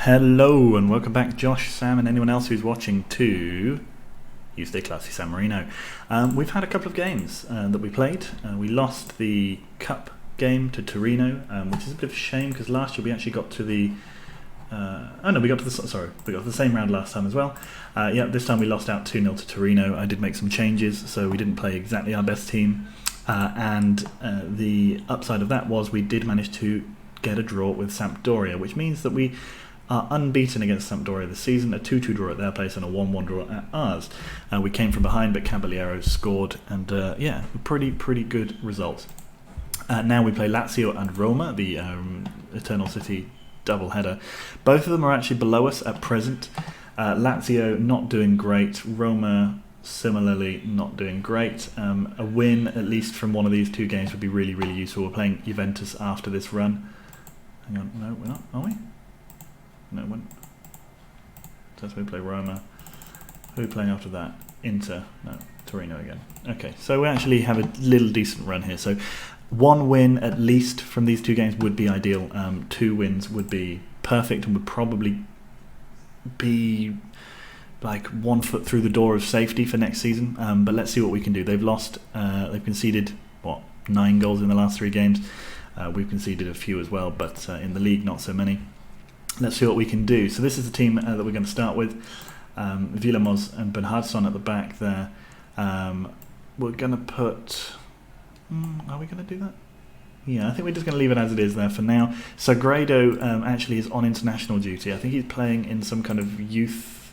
Hello and welcome back, Josh, Sam and anyone else who's watching to You Stay Classy San Marino. We've had a couple of games that we played. We lost the Cup game to Torino, which is a bit of a shame because last year we actually got to the we got to the same round last time as well. This time we lost out 2-0 to Torino. I did make some changes, so we didn't play exactly our best team. And the upside of that was we did manage to get a draw with Sampdoria, which means that we are unbeaten against Sampdoria this season, a 2-2 draw at their place and a 1-1 draw at ours. We came from behind, but Caballero scored, and pretty good result. Now we play Lazio and Roma, the Eternal City double-header. Both of them are actually below us at present. Lazio not doing great, Roma similarly not doing great. A win, at least from one of these two games, would be really, really useful. We're playing Juventus after this run. Hang on, no, we're not, are we? No, when? So we play Roma. Who are we playing after that? Inter. No, Torino again. Okay, so we actually have a little decent run here. So one win at least from these two games would be ideal. 2 wins would be perfect and would probably be like 1 foot through the door of safety for next season. But let's see what we can do. They've lost. They've conceded 9 goals in the last 3 games. We've conceded a few as well, but in the league not so many. Let's see what we can do. So this is the team that we're going to start with. Villamos and Bernhardsson at the back there. We're going to put... are we going to do that? Yeah, I think we're just going to leave it as it is there for now. Sagredo actually is on international duty. I think he's playing in some kind of youth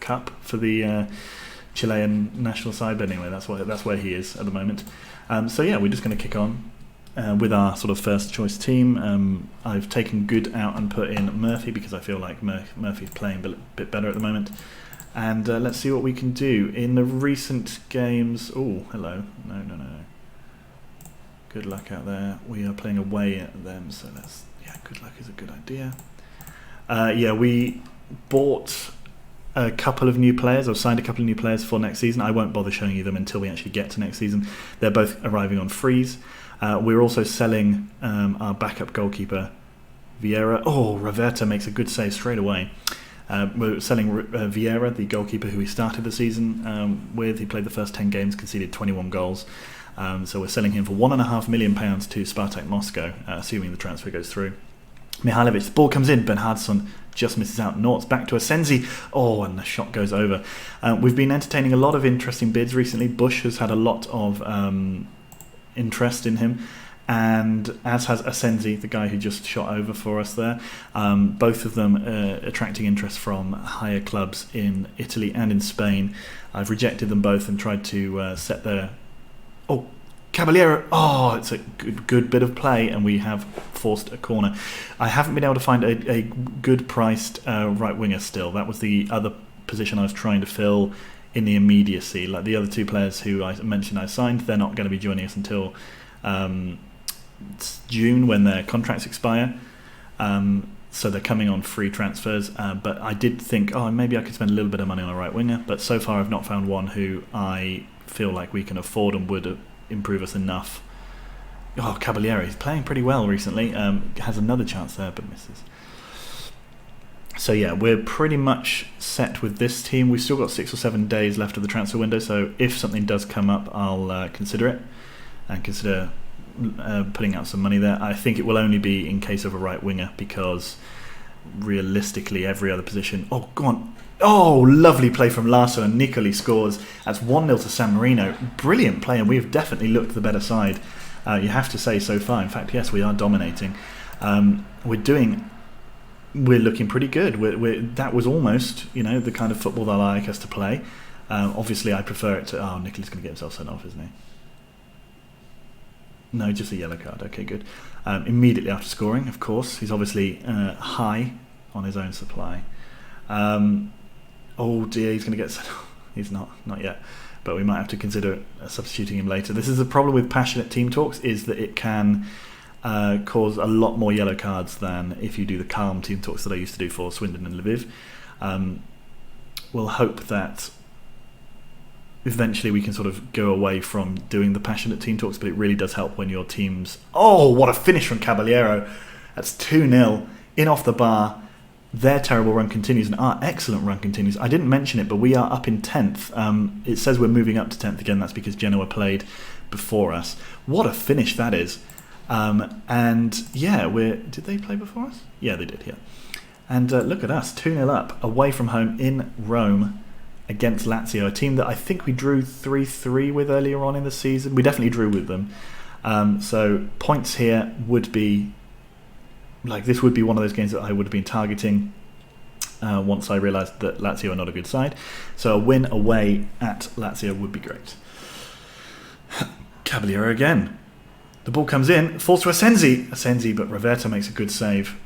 cup for the Chilean national side. But anyway, that's where he is at the moment. We're just going to kick on with our sort of first choice team. I've taken Good out and put in Murphy because I feel like Murphy's playing a bit better at the moment. And let's see what we can do. In the recent games... Oh, hello. No. Good luck out there. We are playing away at them, so good luck is a good idea. We bought a couple of new players. I've signed a couple of new players for next season. I won't bother showing you them until we actually get to next season. They're both arriving on frees. We're also selling our backup goalkeeper, Vieira. Oh, Raverta makes a good save straight away. We're selling Vieira, the goalkeeper who we started the season with. He played the first 10 games, conceded 21 goals. So we're selling him for £1.5 million to Spartak Moscow, assuming the transfer goes through. Mihailovic, the ball comes in, Bernhardsson just misses out. Nort's back to Asensi. Oh, and the shot goes over. We've been entertaining a lot of interesting bids recently. Bush has had a lot of interest in him, and as has Asensi, the guy who just shot over for us there. Both of them attracting interest from higher clubs in Italy and in Spain. I've rejected them both and tried to set their... Oh, Caballero! Oh, it's a good bit of play, and we have forced a corner. I haven't been able to find a good priced right winger still. That was the other position I was trying to fill in the immediacy. Like the other 2 players who I mentioned I signed, they're not going to be joining us until June when their contracts expire. So they're coming on free transfers. But I did think, maybe I could spend a little bit of money on a right winger. But so far I've not found one who I feel like we can afford and would improve us enough. Oh, Caballero, he's playing pretty well recently. Has another chance there, but misses. So we're pretty much set with this team. We've still got 6 or 7 days left of the transfer window, so if something does come up, I'll consider it and consider putting out some money there. I think it will only be in case of a right winger, because realistically every other position... Oh, go on. Oh, lovely play from Larson, and Nicoli scores. That's 1-0 to San Marino. Brilliant play, and we've definitely looked the better side, you have to say, so far. In fact, yes, we are dominating. We're looking pretty good. That was almost, the kind of football that I like us to play. Obviously, I prefer it to... Oh, Nicoli's going to get himself sent off, isn't he? No, just a yellow card. Okay, good. Immediately after scoring, of course. He's obviously high on his own supply. Oh dear, he's going to get sent off. He's not yet. But we might have to consider substituting him later. This is the problem with passionate team talks, is that it can... cause a lot more yellow cards than if you do the calm team talks that I used to do for Swindon and Lviv. We'll hope that eventually we can sort of go away from doing the passionate team talks, but it really does help when your teams... Oh, what a finish from Caballero. That's 2-0 in off the bar. their terrible run continues and our excellent run continues. I didn't mention it, but we are up in 10th. It says we're moving up to 10th again. That's because Genoa played before us. What a finish that is. And yeah, did they play before us? Yeah, they did, yeah. And look at us, 2-0 up, away from home in Rome against Lazio, a team that I think we drew 3-3 with earlier on in the season. We definitely drew with them. So points here would be, this would be one of those games that I would have been targeting once I realised that Lazio are not a good side. So a win away at Lazio would be great. Caballero again. The ball comes in, falls to Asensi, but Roberto makes a good save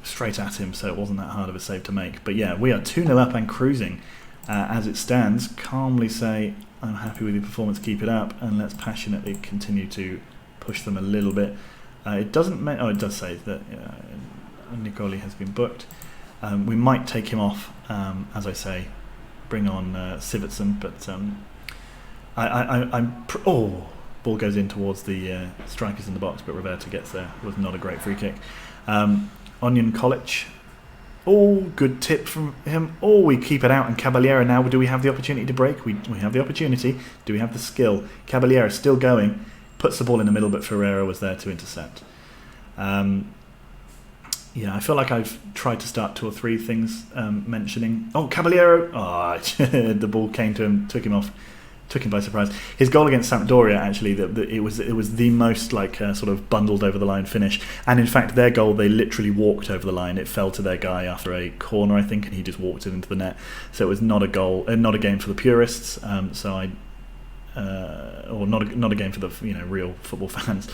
straight at him, so it wasn't that hard of a save to make. But yeah, we are 2-0 up and cruising as it stands. Calmly say, I'm happy with your performance, keep it up, and let's passionately continue to push them a little bit. It doesn't it does say that Nicoli has been booked. We might take him off, as I say, bring on Sivertsen, but ball goes in towards the strikers in the box, but Roberto gets there. It was not a great free kick. Onion College. Good tip from him. We keep it out, and Caballero now. Do we have the opportunity to break? We have the opportunity. Do we have the skill? Caballero still going. Puts the ball in the middle, but Ferreira was there to intercept. Yeah, I feel like I've tried to start 2 or 3 things mentioning. Caballero! The ball came to him, took him by surprise. His goal against Sampdoria, actually, it was the most sort of bundled over the line finish. And in fact, their goal, they literally walked over the line. It fell to their guy after a corner, I think, and he just walked it into the net. So it was not a goal, not a game for the purists. Not a game for the real football fans.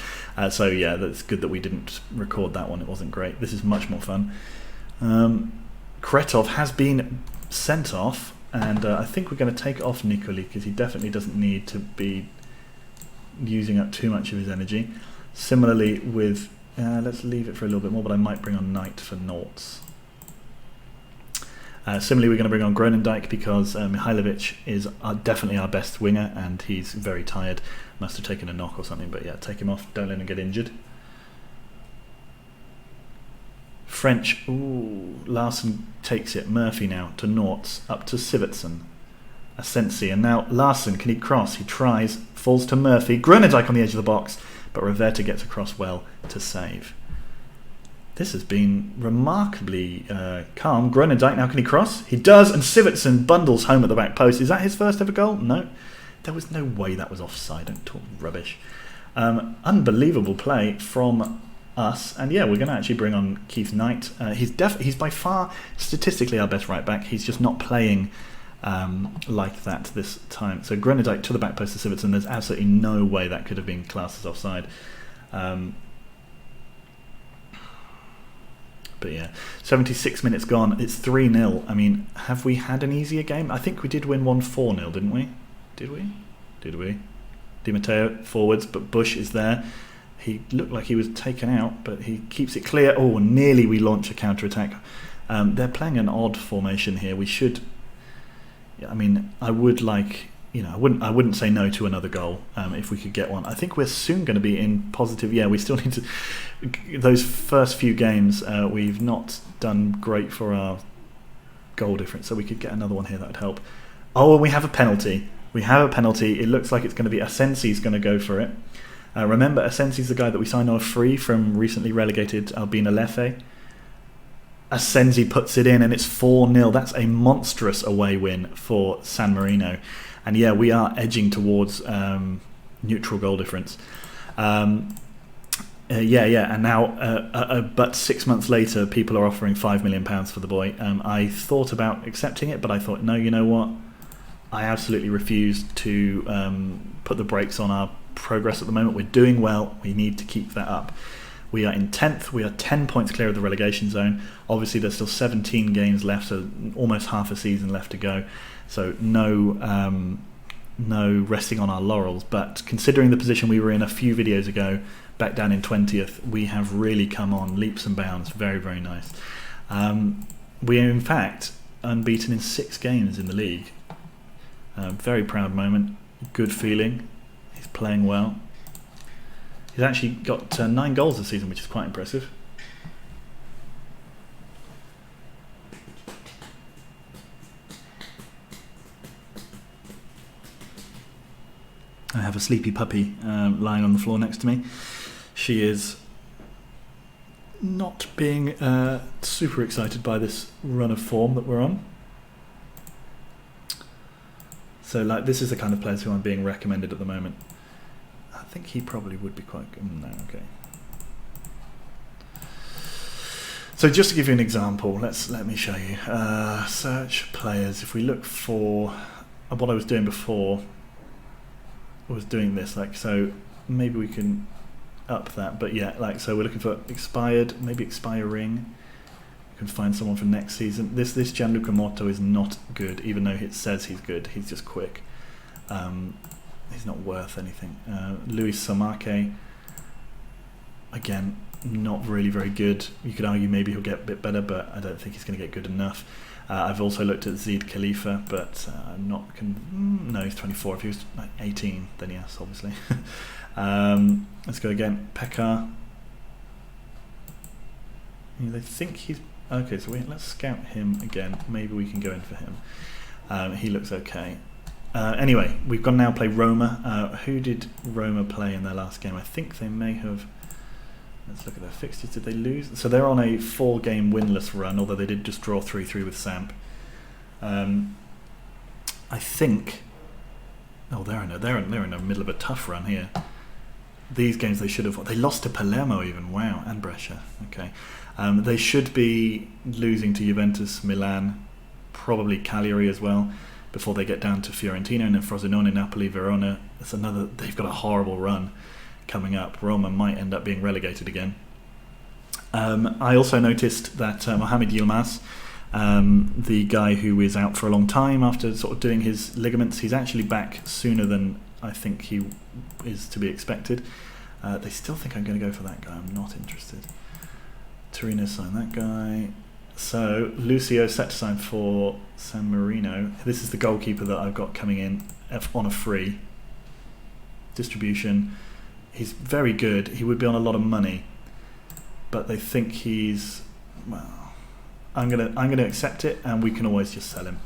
So yeah, that's good that we didn't record that one. It wasn't great. This is much more fun. Kretov has been sent off. And I think we're going to take off Nicoli because he definitely doesn't need to be using up too much of his energy. Similarly with, let's leave it for a little bit more, but I might bring on Knight for noughts. Similarly, we're going to bring on Gronendijk because Mihailovic is definitely our best winger and he's very tired. Must have taken a knock or something, but yeah, take him off. Don't let him get injured. French, Larson takes it. Murphy now to noughts, up to Sivertsen. Asensi, and now Larson, can he cross? He tries, falls to Murphy. Gronendijk on the edge of the box, but Roberto gets across well to save. This has been remarkably calm. Gronendijk, now can he cross? He does, and Sivertsen bundles home at the back post. Is that his first ever goal? No. There was no way that was offside. Don't talk rubbish. Unbelievable play from us, and yeah, we're going to actually bring on Keith Knight. He's by far statistically our best right back. He's just not playing like that this time. So Gronendijk to the back post to Sivertsen. There's absolutely no way that could have been classed as offside. But yeah, 76 minutes gone. It's 3-0. I mean, have we had an easier game? I think we did win 1-4-0, didn't we? Did we? Di Matteo forwards, but Bush is there. He looked like he was taken out, but he keeps it clear. Nearly we launch a counter-attack. They're playing an odd formation here. We should... I mean, I would like... I wouldn't say no to another goal if we could get one. I think we're soon going to be in positive... Yeah, we still need to... Those first few games, we've not done great for our goal difference, so we could get another one here that would help. And we have a penalty. It looks like it's going to be... Asensi's going to go for it. Remember, Asensi's the guy that we signed on a free from recently relegated Albina Lecce. Asensi puts it in and it's 4-0. That's a monstrous away win for San Marino. And yeah, we are edging towards neutral goal difference. And now, but 6 months later, people are offering £5 million for the boy. I thought about accepting it, but I thought, no, you know what? I absolutely refuse to put the brakes on our progress at the moment. We're doing well. We need to keep that up. We are in 10th. We are 10 points clear of the relegation zone. Obviously, there's still 17 games left, so almost half a season left to go. So no resting on our laurels. But considering the position we were in a few videos ago, back down in 20th, we have really come on leaps and bounds. Very, very nice. We are, in fact, unbeaten in 6 games in the league. Very proud moment. Good feeling. He's playing well. He's actually got 9 goals this season, which is quite impressive. I have a sleepy puppy lying on the floor next to me. She is not being super excited by this run of form that we're on. So like this is the kind of players who I'm being recommended at the moment. I think he probably would be quite good. No, okay. So just to give you an example, let me show you. Search players. If we look for what I was doing before, I was doing this like so. Maybe we can up that, but yeah, like so we're looking for expired, maybe expiring. We can find someone for next season. This Gianluca Motto is not good, even though it says he's good. He's just quick. He's not worth anything. Luis Samake, again, not really very good. You could argue maybe he'll get a bit better, but I don't think he's going to get good enough. I've also looked at Zaid Khalifa, but no, he's 24. If he was like 18, then yes, obviously. Let's go again. Pekka. They think he's okay. So let's scout him again. Maybe we can go in for him. He looks okay. Anyway, we've got to now play Roma. Who did Roma play in their last game? I think they may have. Let's look at their fixtures. Did they lose? So they're on a 4-game winless run, although they did just draw 3-3 with Samp. I think. Oh, they're in the middle of a tough run here. These games they should have. They lost to Palermo even. Wow, and Brescia. Okay, they should be losing to Juventus, Milan, probably Cagliari as well, before they get down to Fiorentina and then Frosinone, Napoli, Verona. It's another. They've got a horrible run coming up. Roma might end up being relegated again. I also noticed that Mohamed Yilmaz, the guy who is out for a long time after sort of doing his ligaments, he's actually back sooner than I think he is to be expected. They still think I'm going to go for that guy. I'm not interested. Torino signed that guy. So Lucio set to sign for Sammarinese. This is the goalkeeper that I've got coming in on a free distribution. He's very good. He would be on a lot of money, but they think he's well. I'm gonna accept it, and we can always just sell him.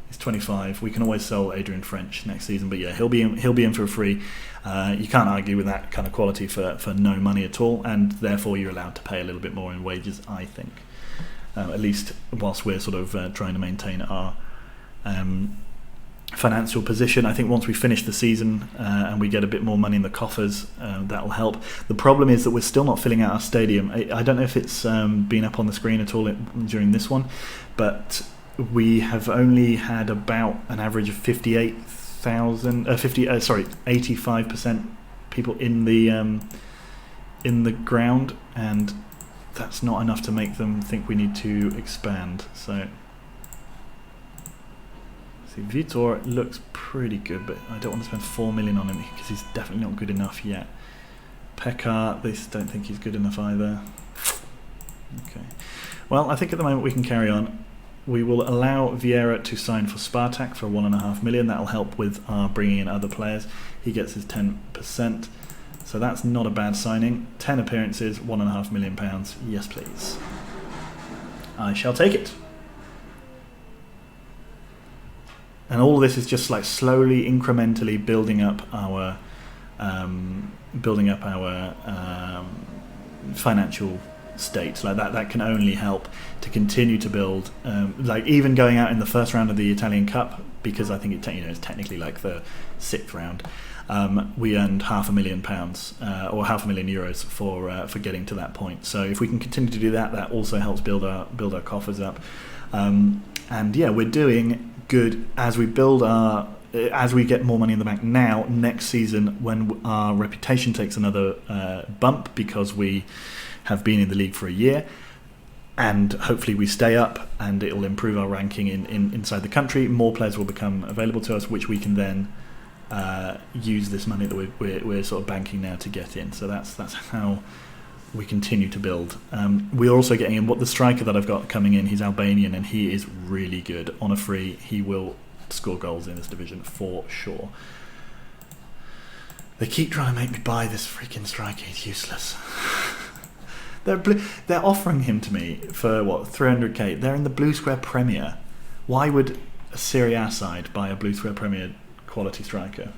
He's 25. We can always sell Adrian French next season, but yeah, he'll be in for a free. You can't argue with that kind of quality for no money at all, and therefore you're allowed to pay a little bit more in wages, I think. At least whilst we're sort of trying to maintain our financial position. I think once we finish the season and we get a bit more money in the coffers, that will help. The problem is that we're still not filling out our stadium. I don't know if it's been up on the screen at all during this one, but we have only had about an average of 85% people in the ground, and that's not enough to make them think we need to expand. So see, Vitor looks pretty good, but I don't want to spend 4 million on him because he's definitely not good enough yet. Pekka, they don't think he's good enough either. Okay. Well, I think at the moment we can carry on. We will allow Vieira to sign for Spartak for 1.5 million. That'll help with our bringing in other players. He gets his 10%. So that's not a bad signing. 10 appearances, £1.5 million. Yes, please. I shall take it. And all of this is just like slowly, incrementally building up our financial state. Like that can only help to continue to build. Like even going out in the first round of the Italian Cup, because I think it's technically like the 6th round. We earned £500,000 or €500,000 for getting to that point. So if we can continue to do that, that also helps build our coffers up. And yeah, we're doing good as we build as we get more money in the bank now. Next season, when our reputation takes another bump because we have been in the league for a year, and hopefully we stay up, and it will improve our ranking inside the country. More players will become available to us, which we can then use this money that we're sort of banking now to get in. So that's how we continue to build. We're also getting in the striker that I've got coming in. He's Albanian and he is really good. On a free, he will score goals in this division for sure. They keep trying to make me buy this freaking striker. He's useless. They're offering him to me for what, 300k. They're in the Blue Square Premier. Why would a Serie A side buy a Blue Square Premier quality striker?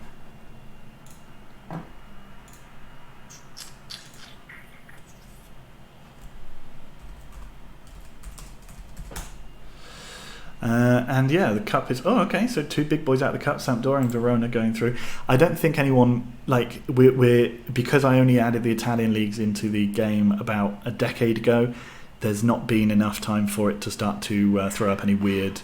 And yeah, the cup is... Oh, okay, so two big boys out of the cup, Sampdoria and Verona going through. I don't think anyone... Like, we're because I only added the Italian leagues into the game about a decade ago, there's not been enough time for it to start to throw up any weird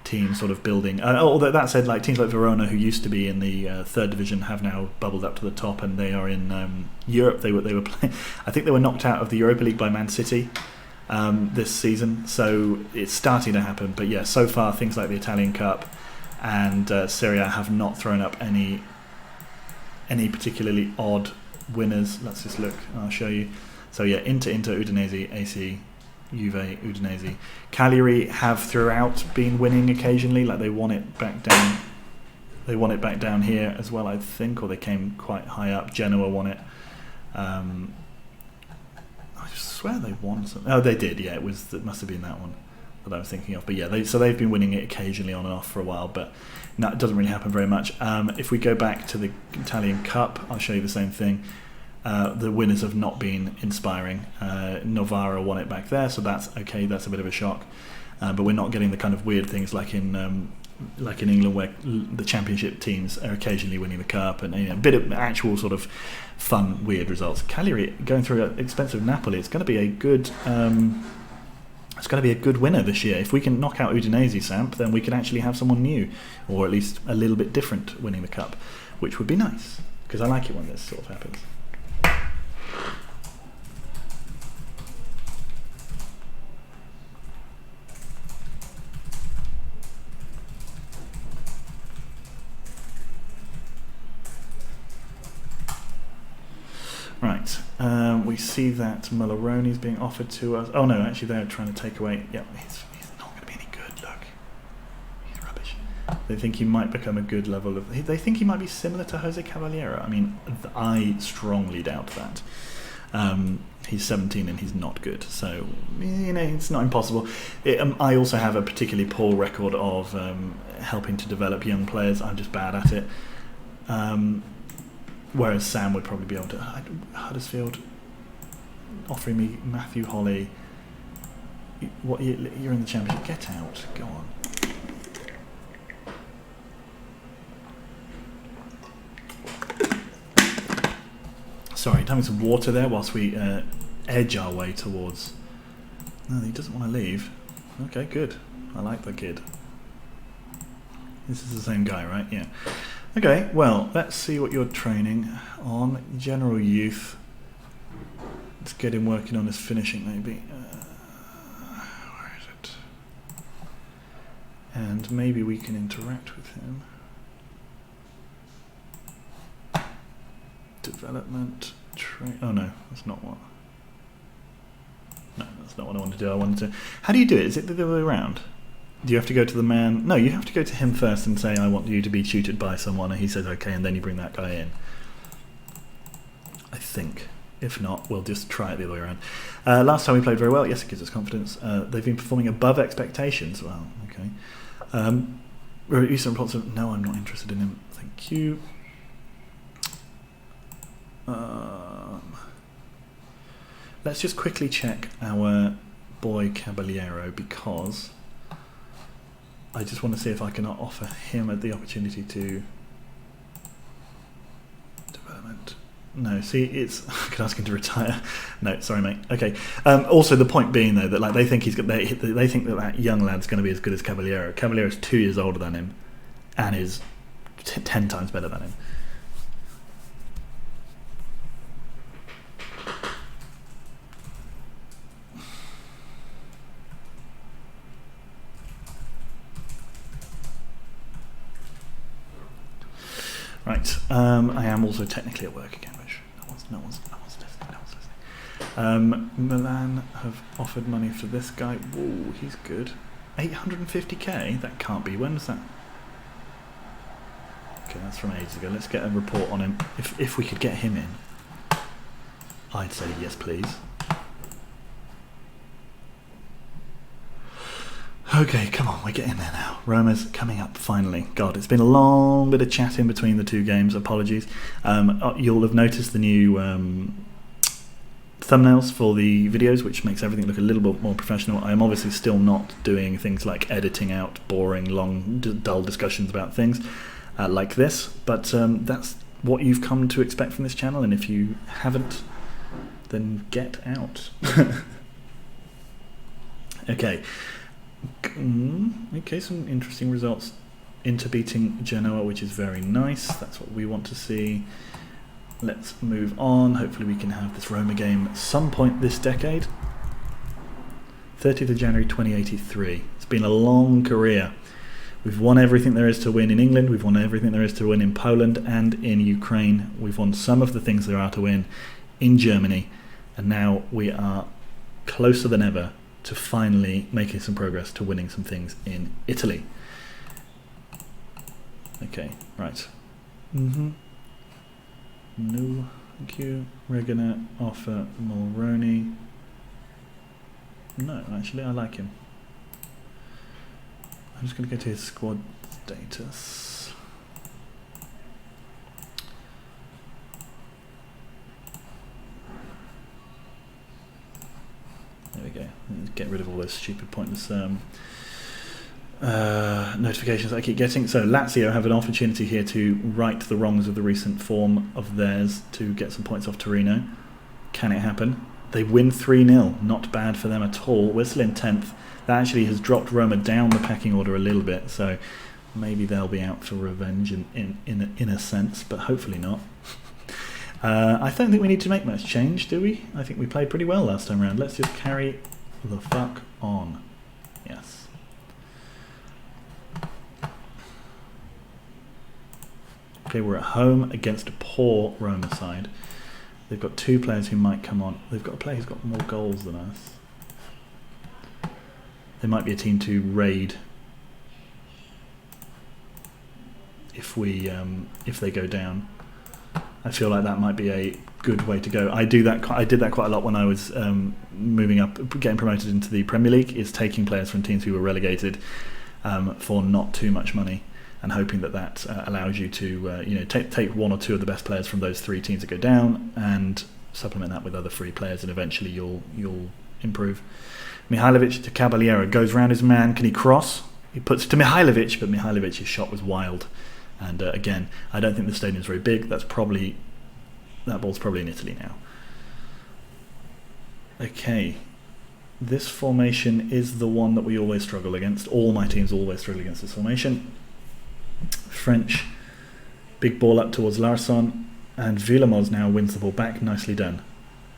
team sort of building. Although that said, like teams like Verona, who used to be in the third division, have now bubbled up to the top, and they are in Europe. They were playing... I think they were knocked out of the Europa League by Man City this season, so it's starting to happen. But yeah, so far things like the Italian Cup and Serie A have not thrown up any particularly odd winners. Let's just look, I'll show you. So yeah, Inter, Udinese, AC, Juve, Udinese. Cagliari have throughout been winning occasionally, like they won it back down. They won it back down here as well, I think, or they came quite high up. Genoa won it. I swear they won something. Oh, they did. Yeah, it must have been that one that I was thinking of. But yeah, they've been winning it occasionally on and off for a while, but no, it doesn't really happen very much. If we go back to the Italian Cup, I'll show you the same thing. The winners have not been inspiring. Novara won it back there, so that's okay. That's a bit of a shock, but we're not getting the kind of weird things like in England, where the championship teams are occasionally winning the cup, and a bit of actual sort of fun, weird results. Cagliari going through an expensive Napoli. It's going to be a good. It's going to be a good winner this year. If we can knock out Udinese, Samp, then we can actually have someone new, or at least a little bit different, winning the cup, which would be nice, because I like it when this sort of happens. Right, we see that Maloroni is being offered to us. Oh no, actually they're trying to take away... Yeah, he's not going to be any good, look. He's rubbish. They think he might become a good level of... They think he might be similar to Jose Caballero. I mean, I strongly doubt that. He's 17 and he's not good, so, it's not impossible. I also have a particularly poor record of helping to develop young players. I'm just bad at it. Whereas Sam would probably be able to... Huddersfield offering me Matthew Holly. What? You're in the Championship. Get out. Go on. Sorry, having some water there whilst we edge our way towards... No, he doesn't want to leave. Okay, good. I like the kid. This is the same guy, right? Yeah. Okay, well, let's see what you're training on. General youth. Let's get him working on his finishing, maybe. Where is it? And maybe we can interact with him. Development. Oh no, that's not what. No, that's not what I wanted to do. I wanted to... How do you do it? Is it the other way around? Do you have to go to the man? No, you have to go to him first and say, I want you to be tutored by someone, and he says okay, and then you bring that guy in. I think. If not, we'll just try it the other way around. Last time we played very well. Yes, it gives us confidence. They've been performing above expectations. Well, okay. Recent reports of... No, I'm not interested in him. Thank you. Let's just quickly check our boy Caballero, because... I just want to see if I can offer him the opportunity to development. No, see, it's... I could ask him to retire. No, sorry, mate. Okay. Also, the point being though that like they think he's got... They think that young lad's going to be as good as Caballero. Caballero's 2 years older than him, and is 10 times better than him. Right, I am also technically at work again, which no one's listening. Milan have offered money for this guy. Whoa, he's good. 850k? That can't be. When was that? Okay, that's from ages ago. Let's get a report on him. If we could get him in, I'd say yes, please. Okay, come on, we're getting there now. Roma's coming up finally. God, it's been a long bit of chatting between the two games. Apologies. You'll have noticed the new thumbnails for the videos, which makes everything look a little bit more professional. I am obviously still not doing things like editing out boring, long, dull discussions about things like this, but that's what you've come to expect from this channel, and if you haven't, then get out. Okay. Okay, some interesting results. Inter beating Genoa, which is very nice. That's what we want to see. Let's move on. Hopefully we can have this Roma game at some point this decade. 30th of January 2083. It's been a long career. We've won everything there is to win in England. We've won everything there is to win in Poland and in Ukraine. We've won some of the things there are to win in Germany. And now we are closer than ever to finally making some progress to winning some things in Italy. Okay, right. No, thank you. We're gonna offer Mulroney. No, actually, I like him. I'm just gonna go to his squad status. There we go. Get rid of all those stupid, pointless notifications I keep getting. So Lazio have an opportunity here to right the wrongs of the recent form of theirs to get some points off Torino. Can it happen? They win 3-0. Not bad for them at all. We're still in 10th. That actually has dropped Roma down the pecking order a little bit, so maybe they'll be out for revenge in a sense, but hopefully not. I don't think we need to make much change, do we? I think we played pretty well last time around. Let's just carry the fuck on. Yes. Okay, we're at home against a poor Roma side. They've got two players who might come on. They've got a player who's got more goals than us. They might be a team to raid if they go down. I feel like that might be a good way to go. I did that quite a lot when I was moving up, getting promoted into the Premier League, is taking players from teams who were relegated for not too much money, and hoping that allows you to take one or two of the best players from those three teams that go down and supplement that with other free players, and eventually you'll improve. Mihailovic to Caballero, goes round his man. Can he cross? He puts it to Mihailovic, but Mihailovic's shot was wild. And again, I don't think the stadium's very big. That ball's probably in Italy now. Okay, this formation is the one that we always struggle against. All my teams always struggle against this formation. French, big ball up towards Larsson, and Vilamos now wins the ball back. Nicely done.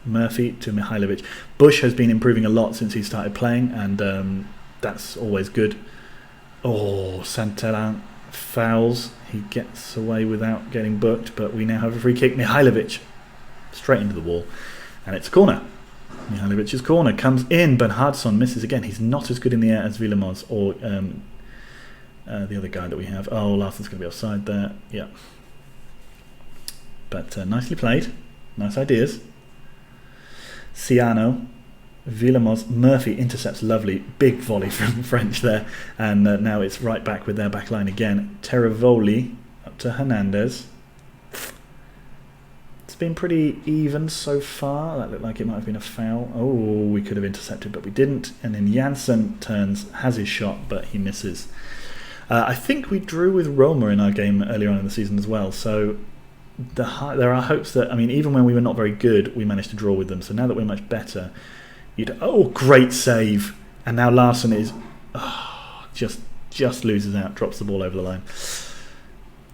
Murphy to Mihailovic. Bush has been improving a lot since he started playing, and that's always good. Oh, Santellan fouls. He gets away without getting booked, but we now have a free kick. Mihailovic straight into the wall, and it's a corner. Mihailovic's corner comes in. Bernhardsson misses again. He's not as good in the air as Vilamos or the other guy that we have. Oh, Larsson's going to be offside there. Yeah, but nicely played. Nice ideas. Ciano, Vilamos, Murphy intercepts lovely. Big volley from French there. And now it's right back with their back line again. Terravoli up to Hernandez. It's been pretty even so far. That looked like it might have been a foul. Oh, we could have intercepted, but we didn't. And then Janssen has his shot, but he misses. I think we drew with Roma in our game earlier on in the season as well. So there are hopes that, even when we were not very good, we managed to draw with them. So now that we're much better, great save. And now Larsson is just loses out, drops the ball over the line.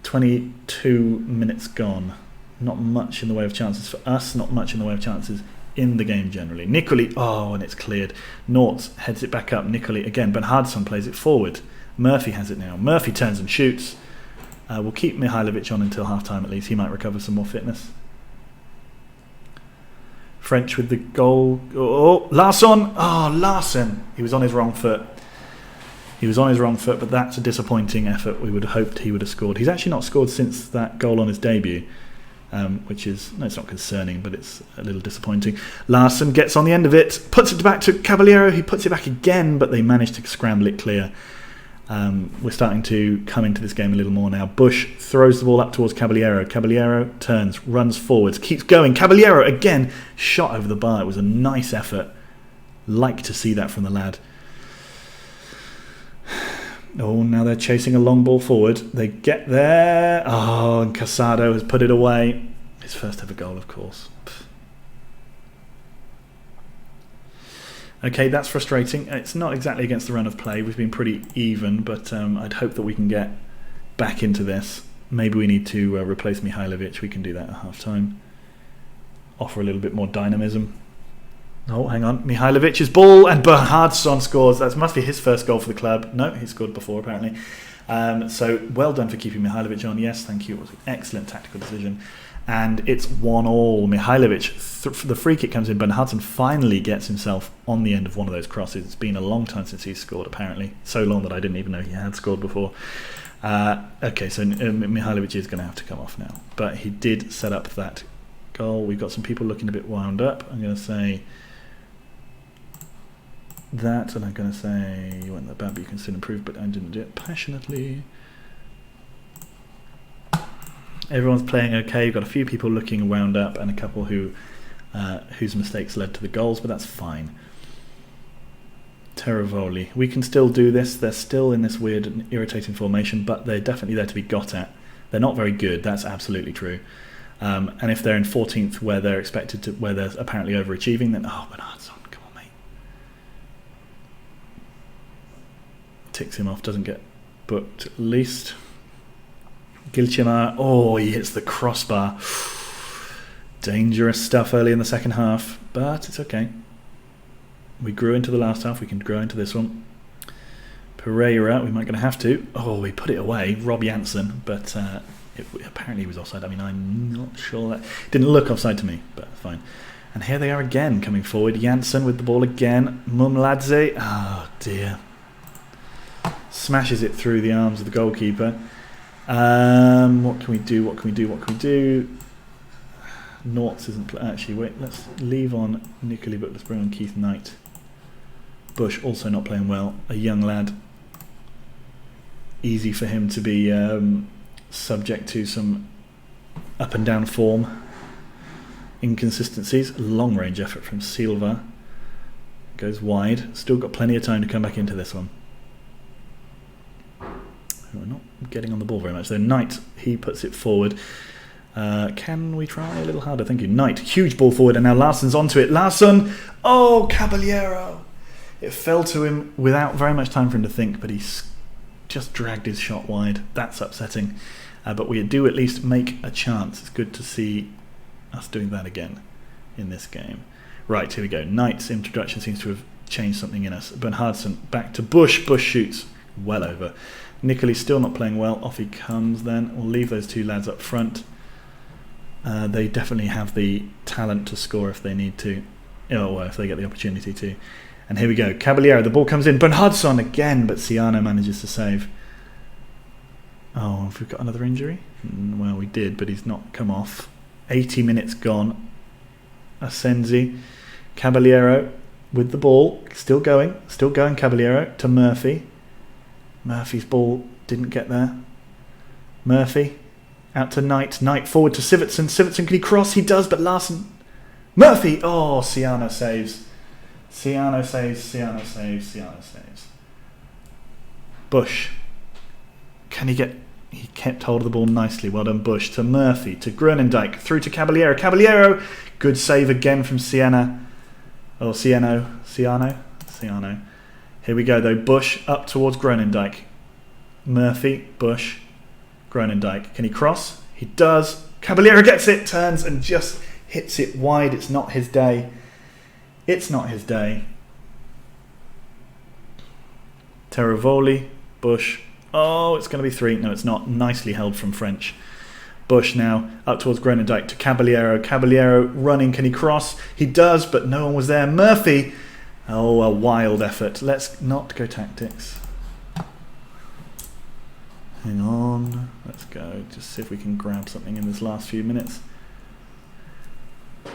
22 minutes gone. Not much in the way of chances for us, not much in the way of chances in the game generally. Nicoli, and it's cleared. Nortz heads it back up. Nicoli again. Bernhardsson plays it forward. Murphy has it now. Murphy turns and shoots. We'll keep Mihailovic on until half-time at least. He might recover some more fitness. French with the goal. Oh, Larsson! Oh, Larsson! He was on his wrong foot. But that's a disappointing effort. We would have hoped he would have scored. He's actually not scored since that goal on his debut, which is, it's not concerning, but it's a little disappointing. Larsson gets on the end of it, puts it back to Caballero. He puts it back again, but they managed to scramble it clear. We're starting to come into this game a little more now. Bush throws the ball up towards Caballero. Caballero turns, runs forwards, keeps going. Caballero again, shot over the bar. It was a nice effort. Like to see that from the lad. Oh, now they're chasing a long ball forward. They get there. Oh, and Casado has put it away. His first ever goal, of course. Okay, that's frustrating. It's not exactly against the run of play. We've been pretty even, but I'd hope that we can get back into this. Maybe we need to replace Mihailovic. We can do that at half-time. Offer a little bit more dynamism. Oh, hang on. Mihailovic's ball, and Bernhardsson scores. That must be his first goal for the club. No, he scored before, apparently. So, well done for keeping Mihailovic on. Yes, thank you. It was an excellent tactical decision. And it's 1-1. Mihailovic, the free kick comes in. Bernhardsson finally gets himself on the end of one of those crosses. It's been a long time since he's scored, apparently. So long that I didn't even know he had scored before. Okay, so Mihailovic is going to have to come off now. But he did set up that goal. We've got some people looking a bit wound up. I'm going to say that, and I'm going to say you weren't that bad, but you can still improve, but I didn't do it passionately. Everyone's playing okay. You've got a few people looking wound up and a couple whose mistakes led to the goals, but that's fine. Terravoli. We can still do this. They're still in this weird and irritating formation, but they're definitely there to be got at. They're not very good. That's absolutely true. And if they're in 14th, where they're expected to, where they're apparently overachieving, then Bernhardsson, come on, mate. Ticks him off. Doesn't get booked at least. Gilchimar, he hits the crossbar. Dangerous stuff early in the second half, but it's okay. We grew into the last half, we can grow into this one. Pereira, we might going to have to. We put it away, Rob Janssen, but apparently he was offside. I mean, I'm not sure. That didn't look offside to me, but fine. And here they are again, coming forward. Janssen with the ball again. Mumladze, oh dear. Smashes it through the arms of the goalkeeper. What can we do? Noughts isn't actually. Wait, let's leave on Nicoli, but let's bring on Keith Knight. Bush also not playing well. A young lad. Easy for him to be subject to some up and down form inconsistencies. Long range effort from Silva. Goes wide. Still got plenty of time to come back into this one. We're not getting on the ball very much. So Knight, he puts it forward. Can we try a little harder? Thank you. Knight, huge ball forward, and now Larsson's onto it. Larsson, Caballero. It fell to him without very much time for him to think, but he's just dragged his shot wide. That's upsetting. But we do at least make a chance. It's good to see us doing that again in this game. Right, here we go. Knight's introduction seems to have changed something in us. Bernhardsson back to Bush. Bush shoots well over. Nicoli's still not playing well. Off he comes then. We'll leave those two lads up front. They definitely have the talent to score if they need to. If they get the opportunity to. And here we go. Caballero, the ball comes in. Bernhardsson again, but Ciano manages to save. Have we got another injury? Well, we did, but he's not come off. 80 minutes gone. Asensi. Caballero with the ball. Still going Caballero to Murphy. Murphy's ball didn't get there. Murphy out to Knight. Knight forward to Sivertsen. Sivertsen, can he cross? He does, but Larsson. Murphy! Ciano saves. Ciano saves. Bush. Can he get... He kept hold of the ball nicely. Well done, Bush. To Murphy. To Groenendijk. Through to Caballero. Caballero! Good save again from Ciano. Ciano. Here we go though. Bush up towards Groenendijk. Murphy, Bush, Groenendijk. Can he cross? He does. Caballero gets it, turns and just hits it wide. It's not his day. Terravoli, Bush. It's going to be 3. No, it's not. Nicely held from French. Bush now up towards Groenendijk to Caballero. Caballero running. Can he cross? He does, but no one was there. Murphy. A wild effort. Let's not go tactics. Hang on. Let's go. Just see if we can grab something in this last few minutes.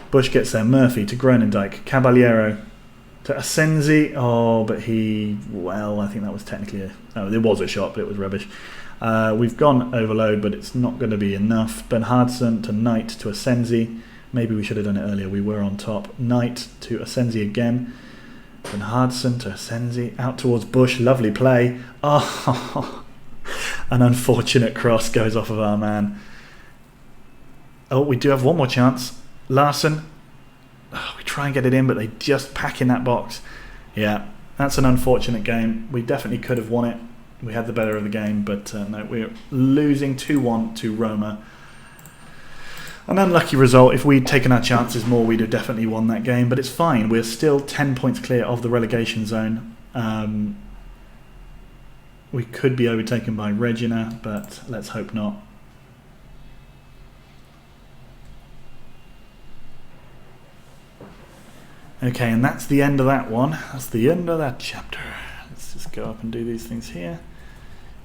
Bush gets there. Murphy to Groenendijk. Caballero. to Asensi. Oh, but well, I think that was technically it was a shot, but it was rubbish. We've gone overload, but it's not going to be enough. Bernhardsson to Knight to Asensi. Maybe we should have done it earlier. We were on top. Knight to Asensi again. Bernhardsson to Asensi. Out towards Bush. Lovely play. Oh, an unfortunate cross goes off of our man. Oh, we do have one more chance. Larson. Oh, we try and get it in, but they just pack in that box. Yeah, that's an unfortunate game. We definitely could have won it. We had the better of the game, but no, we're losing 2-1 to Roma. An unlucky result. If we'd taken our chances more, we'd have definitely won that game, but it's fine. We're still 10 points clear of the relegation zone. We could be overtaken by Regina, but let's hope not. Okay, and that's the end of that one. That's the end of that chapter. Let's just go up and do these things here.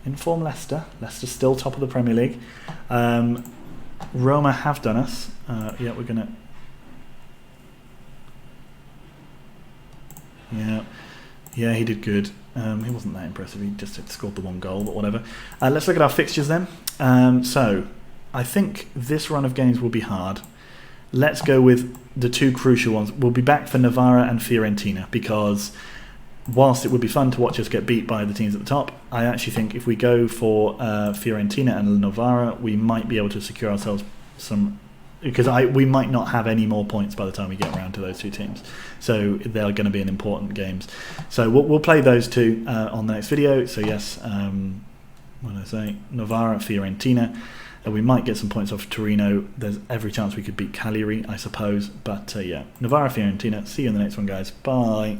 Inform Leicester. Leicester's still top of the Premier League. Roma have done us. Yeah, we're going to... Yeah, he did good. He wasn't that impressive. He just had scored the one goal, but whatever. Let's look at our fixtures then. So, I think this run of games will be hard. Let's go with the two crucial ones. We'll be back for Novara and Fiorentina, because whilst it would be fun to watch us get beat by the teams at the top, I actually think if we go for Fiorentina and Novara, we might be able to secure ourselves some... Because we might not have any more points by the time we get around to those two teams. So they're going to be an important games. So we'll play those two on the next video. So yes, what did I say? Novara, Fiorentina. We might get some points off Torino. There's every chance we could beat Cagliari, I suppose. But yeah, Novara, Fiorentina. See you in the next one, guys. Bye.